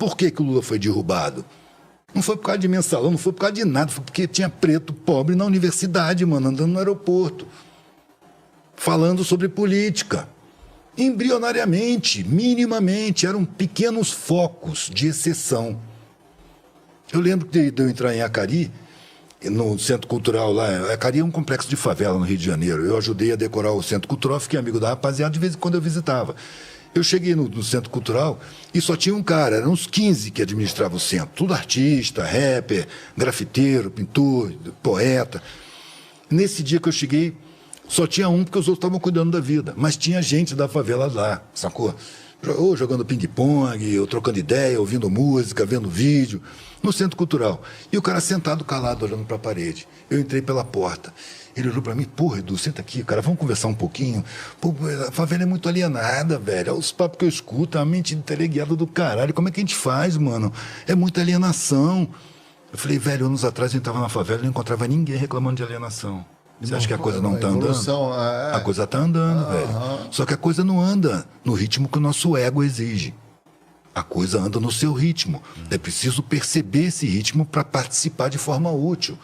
Por que o Lula foi derrubado? Não foi por causa de mensalão, não foi por causa de nada, foi porque tinha preto pobre na universidade, mano, andando no aeroporto, falando sobre política. Embrionariamente, minimamente, eram pequenos focos de exceção. Eu lembro de eu entrar em Acari, no Centro Cultural lá. Acari é um complexo de favela no Rio de Janeiro. Eu ajudei a decorar o Centro Cultural, fiquei amigo da rapaziada, de vez em quando eu visitava. Eu cheguei no Centro Cultural e só tinha um cara, eram uns 15 que administravam o centro. Tudo artista, rapper, grafiteiro, pintor, poeta. Nesse dia que eu cheguei, só tinha um, porque os outros estavam cuidando da vida. Mas tinha gente da favela lá, sacou? Ou jogando ping-pong, ou trocando ideia, ouvindo música, vendo vídeo, no Centro Cultural. E o cara sentado calado, olhando para a parede. Eu entrei pela porta. Ele olhou para mim, porra, Edu, senta aqui, cara, vamos conversar um pouquinho. Pô, a favela é muito alienada, velho. Olha os papos que eu escuto, a mente teleguiada do caralho. Como é que a gente faz, mano? É muita alienação. Eu falei, velho, anos atrás a gente tava na favela e não encontrava ninguém reclamando de alienação. Você acha que a coisa não tá andando? A coisa tá andando, velho. Só que a coisa não anda no ritmo que o nosso ego exige. A coisa anda no seu ritmo. É preciso perceber esse ritmo para participar de forma útil.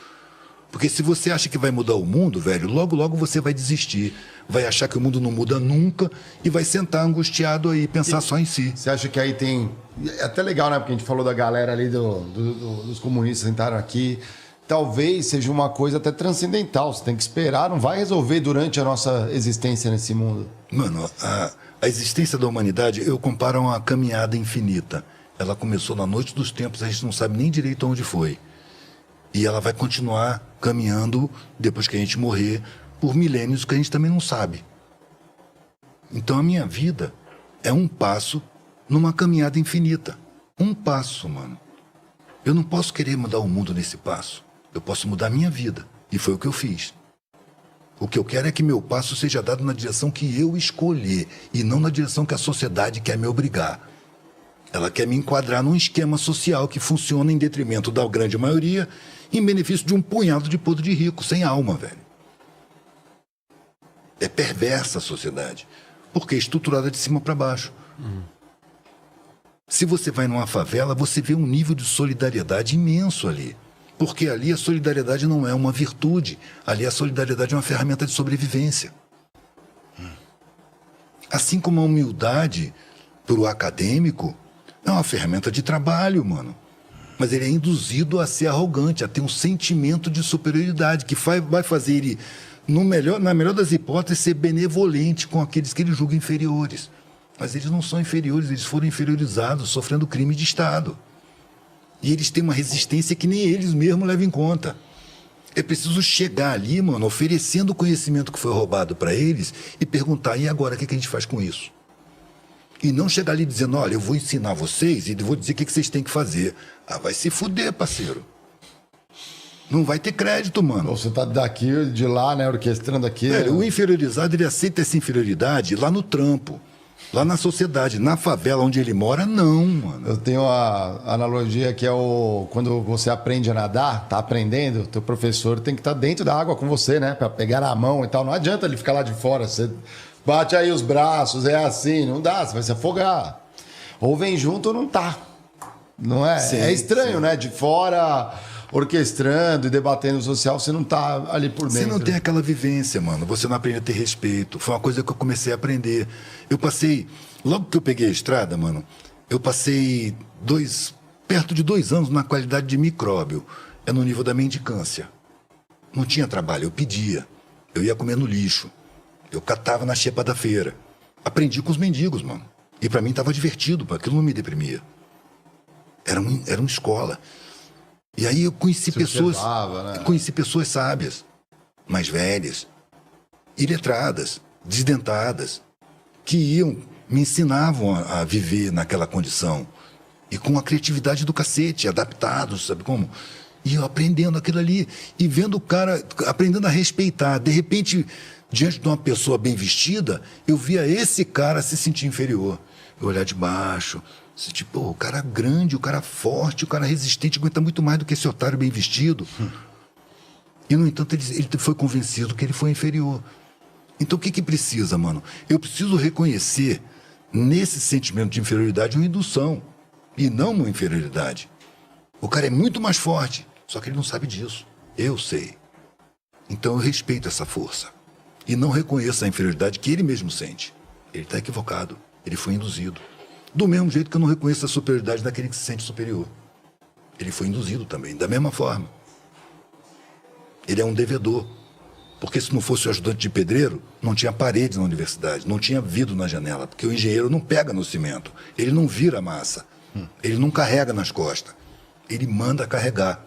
Porque se você acha que vai mudar o mundo, velho, logo, logo você vai desistir. Vai achar que o mundo não muda nunca e vai sentar angustiado aí, pensar só em si. Você acha que aí tem... É até legal, né? Porque a gente falou da galera ali dos comunistas sentaram aqui. Talvez seja uma coisa até transcendental. Você tem que esperar, não vai resolver durante a nossa existência nesse mundo. Mano, a existência da humanidade eu comparo a uma caminhada infinita. Ela começou na noite dos tempos, a gente não sabe nem direito onde foi. E ela vai continuar caminhando depois que a gente morrer por milênios que a gente também não sabe. Então a minha vida é um passo numa caminhada infinita. Um passo, mano. Eu não posso querer mudar o mundo nesse passo. Eu posso mudar a minha vida. E foi o que eu fiz. O que eu quero é que meu passo seja dado na direção que eu escolher e não na direção que a sociedade quer me obrigar. Ela quer me enquadrar num esquema social que funciona em detrimento da grande maioria, em benefício de um punhado de podre de rico, sem alma, velho. É perversa a sociedade, porque é estruturada de cima para baixo. Se você vai numa favela, você vê um nível de solidariedade imenso ali. Porque ali a solidariedade não é uma virtude, ali a solidariedade é uma ferramenta de sobrevivência. Assim como a humildade, para o acadêmico, é uma ferramenta de trabalho, mano. Mas ele é induzido a ser arrogante, a ter um sentimento de superioridade, que vai fazer ele, na melhor das hipóteses, ser benevolente com aqueles que ele julga inferiores. Mas eles não são inferiores, eles foram inferiorizados, sofrendo crime de Estado. E eles têm uma resistência que nem eles mesmos levam em conta. É preciso chegar ali, mano, oferecendo o conhecimento que foi roubado para eles e perguntar, e agora, o que a gente faz com isso? E não chegar ali dizendo, olha, eu vou ensinar vocês e vou dizer o que vocês têm que fazer. Ah, vai se fuder, parceiro. Não vai ter crédito, mano. Você tá daqui, de lá, né, orquestrando aqui. Velho, o inferiorizado, ele aceita essa inferioridade lá no trampo, lá na sociedade. Na favela onde ele mora, não, mano. Eu tenho a analogia que é quando você aprende a nadar, tá aprendendo, teu professor tem que estar dentro da água com você, né, pra pegar na mão e tal. Não adianta ele ficar lá de fora, você bate aí os braços, é assim, não dá, você vai se afogar. Ou vem junto ou não tá. Não é? Sim, é estranho, sim, né? De fora, orquestrando e debatendo social, você não tá ali por dentro. Você não tem aquela vivência, mano. Você não aprende a ter respeito. Foi uma coisa que eu comecei a aprender. Eu passei, logo que eu peguei a estrada, mano, eu passei perto de 2 anos na qualidade de micróbio. É no nível da mendicância. Não tinha trabalho, eu pedia. Eu ia comer no lixo. Eu catava na xepa da feira. Aprendi com os mendigos, mano. E pra mim tava divertido, porque aquilo não me deprimia. Era uma escola. E aí eu conheci conheci pessoas sábias, mais velhas, iletradas, desdentadas, que me ensinavam a viver naquela condição. E com a criatividade do cacete, adaptados, sabe como? E eu aprendendo aquilo ali, e vendo o cara, aprendendo a respeitar. De repente, diante de uma pessoa bem vestida, eu via esse cara se sentir inferior. Eu olhar de baixo, tipo, o cara grande, o cara forte, o cara resistente, aguenta muito mais do que esse otário bem vestido. E, no entanto, ele foi convencido que ele foi inferior. Então, o que precisa, mano? Eu preciso reconhecer, nesse sentimento de inferioridade, uma indução. e não uma inferioridade. O cara é muito mais forte, só que ele não sabe disso. Eu sei. Então eu respeito essa força. E não reconheço a inferioridade que ele mesmo sente. Ele está equivocado. Ele foi induzido. Do mesmo jeito que eu não reconheço a superioridade daquele que se sente superior. Ele foi induzido também, da mesma forma. Ele é um devedor. Porque se não fosse o ajudante de pedreiro, não tinha parede na universidade, não tinha vidro na janela. Porque o engenheiro não pega no cimento. Ele não vira massa. Ele não carrega nas costas. Ele manda carregar.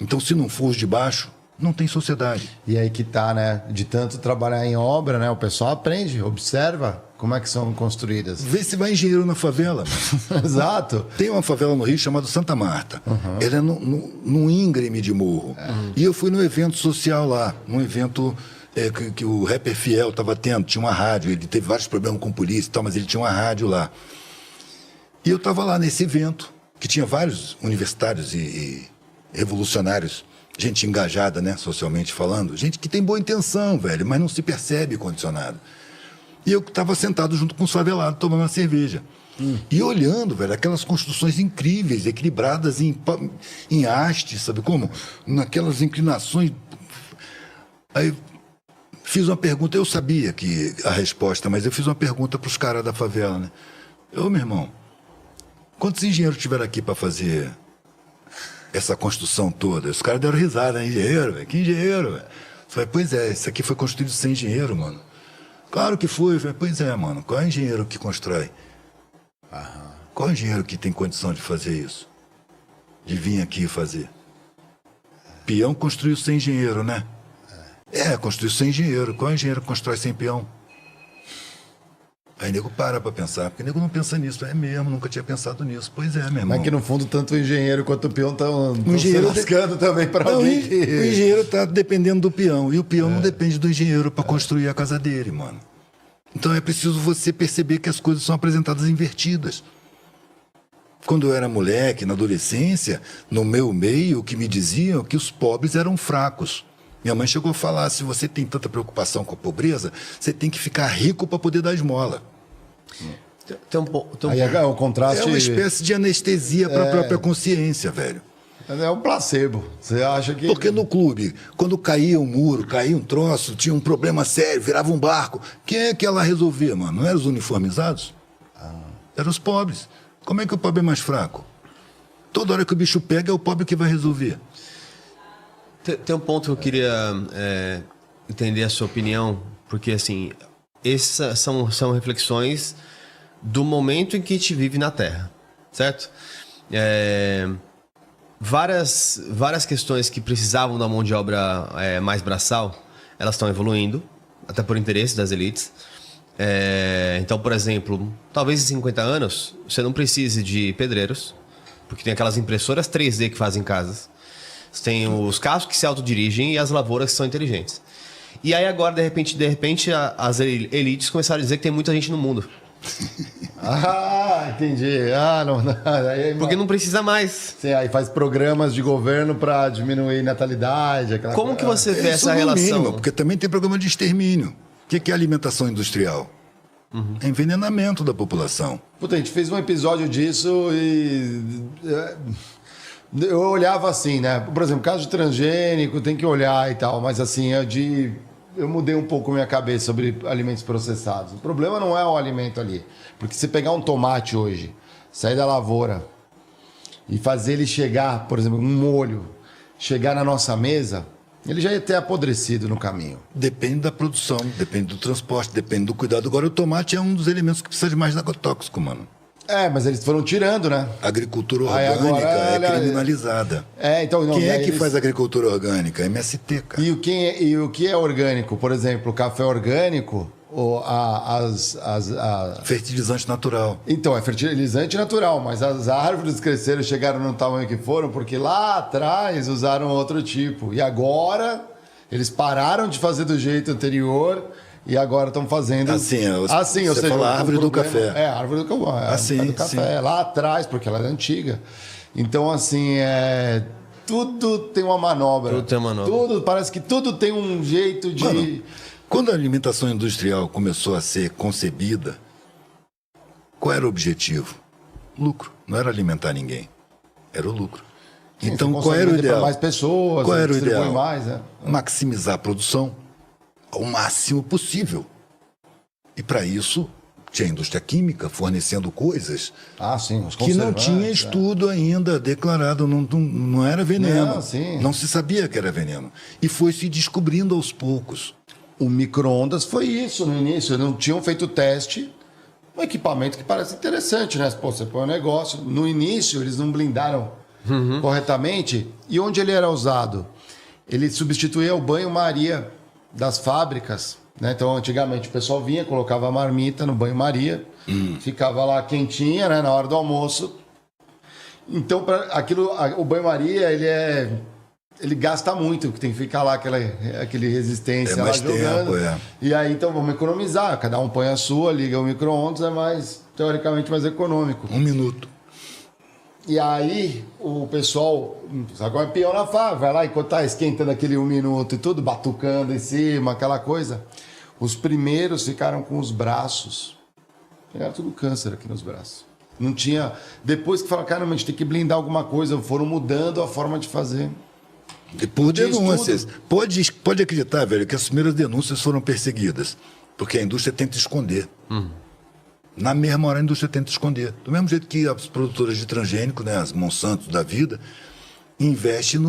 Então, se não for os de baixo, não tem sociedade. E aí que tá, né? De tanto trabalhar em obra, né? O pessoal aprende, observa como é que são construídas. Vê se vai engenheiro na favela. Exato. Tem uma favela no Rio chamada Santa Marta. Ela é num íngreme de morro. E eu fui num evento social lá, num evento que o rapper Fiel estava tendo. Tinha uma rádio, ele teve vários problemas com polícia e tal, mas ele tinha uma rádio lá. E eu estava lá nesse evento, que tinha vários universitários e revolucionários, gente engajada, né, socialmente falando, gente que tem boa intenção, velho, mas não se percebe condicionado. E eu estava sentado junto com os favelados, tomando uma cerveja. E olhando, velho, aquelas construções incríveis, equilibradas em haste, sabe como? Naquelas inclinações. Aí fiz uma pergunta, eu sabia que a resposta, mas eu fiz uma pergunta para os caras da favela, né? Ô, meu irmão, quantos engenheiros tiveram aqui para fazer essa construção toda? Os caras deram risada, né? Engenheiro, velho? Que engenheiro, velho? Falei, pois é, isso aqui foi construído sem engenheiro, mano. Claro que foi. Falei, pois é, mano. Qual é o engenheiro que constrói? Qual é o engenheiro que tem condição de fazer isso? De vir aqui e fazer? Peão construiu sem engenheiro, né? Construiu sem engenheiro. Qual é o engenheiro que constrói sem peão? Aí nego para pensar, porque nego não pensa nisso. É mesmo, nunca tinha pensado nisso. Pois é, meu irmão. Mas que no fundo, tanto o engenheiro quanto o peão estão se lascando também para alguém que... O engenheiro está dependendo do peão. E o peão não depende do engenheiro para construir a casa dele, mano. Então é preciso você perceber que as coisas são apresentadas invertidas. Quando eu era moleque, na adolescência, no meu meio, o que me diziam é que os pobres eram fracos. Minha mãe chegou a falar, se você tem tanta preocupação com a pobreza, você tem que ficar rico para poder dar esmola. Aí é o contraste... É uma espécie de anestesia para a própria consciência, velho. É um placebo. Você acha que... Porque no clube, quando caía um muro, caía um troço, tinha um problema sério, virava um barco, quem é que ela resolvia, mano? Não eram os uniformizados? Eram os pobres. Como é que o pobre é mais fraco? Toda hora que o bicho pega, é o pobre que vai resolver. Tem um ponto que eu queria entender a sua opinião, porque, assim, essas são reflexões do momento em que a gente vive na Terra, certo? Várias questões que precisavam da mão de obra mais braçal, elas estão evoluindo, até por interesse das elites. Então, por exemplo, talvez em 50 anos você não precise de pedreiros, porque tem aquelas impressoras 3D que fazem casas. Você tem os carros que se autodirigem e as lavouras que são inteligentes. E aí agora, de repente as elites começaram a dizer que tem muita gente no mundo. Entendi. Não. Aí, porque não precisa mais. Sim, aí faz programas de governo para diminuir natalidade. Como que você vê essa relação? Mínimo, porque também tem programa de extermínio. O que é alimentação industrial? É envenenamento da população. Puta, a gente fez um episódio disso e... Eu olhava assim, né? Por exemplo, caso de transgênico, tem que olhar e tal, mas assim, eu mudei um pouco minha cabeça sobre alimentos processados. O problema não é o alimento ali. Porque se pegar um tomate hoje, sair da lavoura e fazer ele chegar, por exemplo, um molho, chegar na nossa mesa, ele já ia ter apodrecido no caminho. Depende da produção, depende do transporte, depende do cuidado. Agora, o tomate é um dos elementos que precisa de mais agrotóxico, mano. Mas eles foram tirando, né? A agricultura orgânica é criminalizada. Então, quem é que faz agricultura orgânica? MST, cara. E o que é orgânico? Por exemplo, o café orgânico, ou fertilizante natural. Então, é fertilizante natural, mas as árvores cresceram e chegaram no tamanho que foram porque lá atrás usaram outro tipo. E agora eles pararam de fazer do jeito anterior... E agora estão fazendo... Assim, ou você seja, fala a árvore do café. A árvore do café. Do café, lá atrás, porque ela é antiga. Então, assim, tudo tem uma manobra. Tudo tem uma manobra. Parece que tudo tem um jeito de... Mano, quando a alimentação industrial começou a ser concebida, qual era o objetivo? Lucro. Não era alimentar ninguém. Era o lucro. Sim, Então, você qual era o consegue vender pra ideal? mais pessoas, Qual era o distribui ideal? mais, né? Maximizar a produção ao máximo possível. E para isso, tinha a indústria química fornecendo coisas Ah, sim, os que não conservantes, tinha estudo ainda declarado, não era veneno. Não, sim. Não se sabia que era veneno. E foi se descobrindo aos poucos. O micro-ondas foi isso no início. Não tinham feito teste. Um equipamento que parece interessante, né? Pô, você põe um negócio. No início, eles não blindaram corretamente. E onde ele era usado? Ele substituía o banho-maria das fábricas. Né? Então, antigamente, o pessoal vinha, colocava a marmita no banho-maria, ficava lá quentinha, né? Na hora do almoço. Então, o banho-maria, ele gasta muito, porque tem que ficar lá aquele resistência É mais lá jogando. tempo, é. E aí, então, vamos economizar. Cada um põe a sua, liga o micro-ondas, é mais, teoricamente, mais econômico. 1 minuto. E aí, o pessoal, agora é peão na fábrica, vai lá, enquanto tá esquentando aquele 1 minuto e tudo, batucando em cima, aquela coisa. Os primeiros ficaram com os braços. Pegaram tudo câncer aqui nos braços. Não tinha... Depois que falaram, caramba, a gente tem que blindar alguma coisa, foram mudando a forma de fazer. E por Tinha denúncias. Pode acreditar, velho, que as primeiras denúncias foram perseguidas. Porque a indústria tenta esconder. Na mesma hora a indústria tenta esconder. Do mesmo jeito que as produtoras de transgênico, né, as Monsanto da vida, investem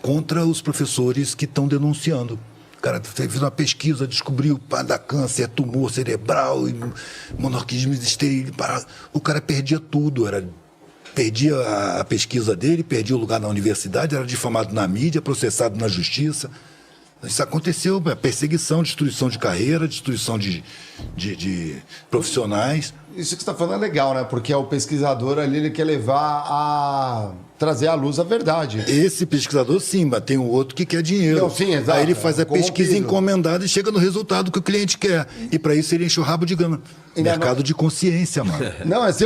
contra os professores que estão denunciando. O cara fez uma pesquisa, descobriu dá câncer, tumor cerebral, monorquismo estéril. O cara perdia tudo, perdia a pesquisa dele, perdia o lugar na universidade, era difamado na mídia, processado na justiça. Isso aconteceu, perseguição, destruição de carreira, destruição de profissionais. Isso que você está falando é legal, né? Porque o pesquisador ali, ele quer trazer à luz a verdade. Esse pesquisador, sim, mas tem um outro que quer dinheiro. Não, sim, exato. Aí ele faz a Corrompido. pesquisa encomendada e chega no resultado que o cliente quer. E para isso ele enche o rabo de grana. Ainda Mercado de consciência, mano. Não, é assim,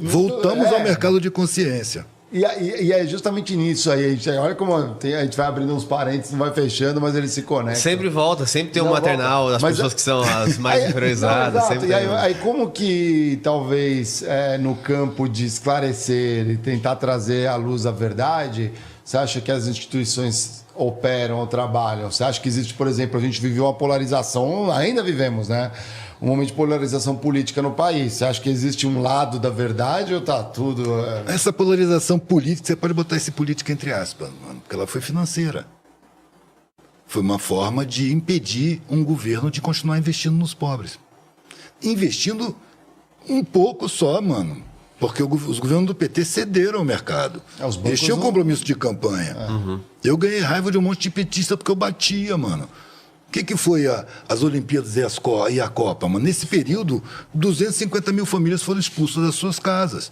Voltamos ao mercado de consciência. E é justamente nisso aí. Olha como a gente vai abrindo uns parênteses, não vai fechando, mas ele se conecta. Sempre volta, sempre tem um Não, maternal volta. das Mas pessoas que são as mais inferiorizadas. Não, exato. Sempre E tem. aí, como que talvez no campo de esclarecer e tentar trazer à luz a verdade, você acha que as instituições operam ou trabalham? Você acha que existe, por exemplo, a gente viveu uma polarização, ainda vivemos, né? Um momento de polarização política no país. Você acha que existe um lado da verdade ou tá tudo... Essa polarização política, você pode botar esse política entre aspas, mano, porque ela foi financeira. Foi uma forma de impedir um governo de continuar investindo nos pobres. Investindo um pouco só, mano. Porque os governos do PT cederam ao mercado. Os bancos Eles tinham não- compromisso de campanha. Eu ganhei raiva de um monte de petista porque eu batia, mano. O que foi as Olimpíadas e a Copa, mano? Nesse período, 250 mil famílias foram expulsas das suas casas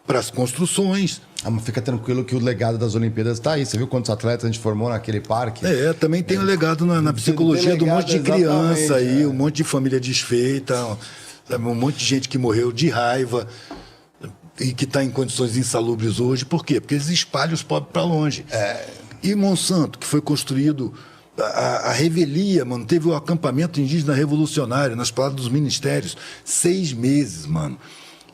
para as construções. Mas fica tranquilo que o legado das Olimpíadas está aí. Você viu quantos atletas a gente formou naquele parque? Também tem o legado na psicologia do monte de Delegado, criança exatamente, aí, um monte de família desfeita, sabe, um monte de gente que morreu de raiva e que está em condições insalubres hoje. Por quê? Porque eles espalham os pobres para longe. E Monsanto, que foi construído... A revelia, mano, teve o acampamento indígena revolucionário nas palavras dos ministérios. 6 meses, mano.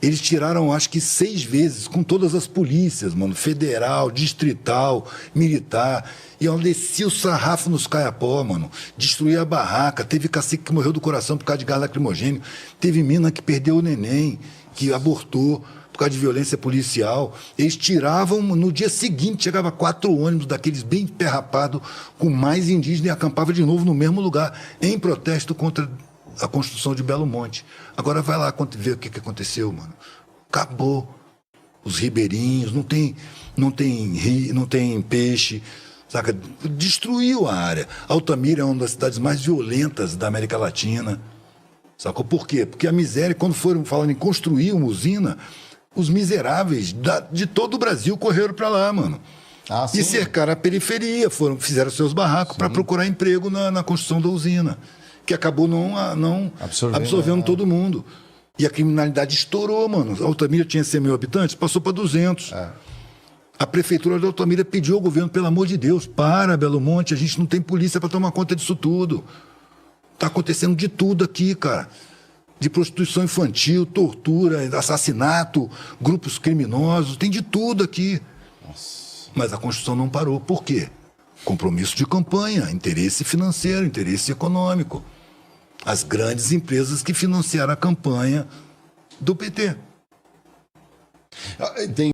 Eles tiraram, acho que 6 vezes, com todas as polícias, mano, federal, distrital, militar. E ela descia o sarrafo nos caiapó, mano. Destruía a barraca. Teve cacique que morreu do coração por causa de gás lacrimogêneo. Teve mina que perdeu o neném, que abortou por causa de violência policial. Eles tiravam, no dia seguinte, chegava 4 ônibus daqueles bem emperrapados, com mais indígenas, e acampava de novo no mesmo lugar, em protesto contra a construção de Belo Monte. Agora vai lá ver o que aconteceu, mano. Acabou. Os ribeirinhos, não tem peixe, saca? Destruiu a área. Altamira é uma das cidades mais violentas da América Latina. Sacou? Por quê? Porque a miséria, quando foram falando em construir uma usina, os miseráveis de todo o Brasil correram para lá, mano. Sim. E cercaram a periferia, fizeram seus barracos para procurar emprego na construção da usina, que acabou não absorvendo todo mundo. E a criminalidade estourou, mano. Altamira tinha 100 mil habitantes, passou para 200. A prefeitura de Altamira pediu ao governo, pelo amor de Deus, para, Belo Monte, a gente não tem polícia para tomar conta disso tudo. Tá acontecendo de tudo aqui, cara. de prostituição infantil, tortura, assassinato, grupos criminosos, tem de tudo aqui. Mas a Constituição não parou. Por quê? Compromisso de campanha, interesse financeiro, interesse econômico. As grandes empresas que financiaram a campanha do PT. Tem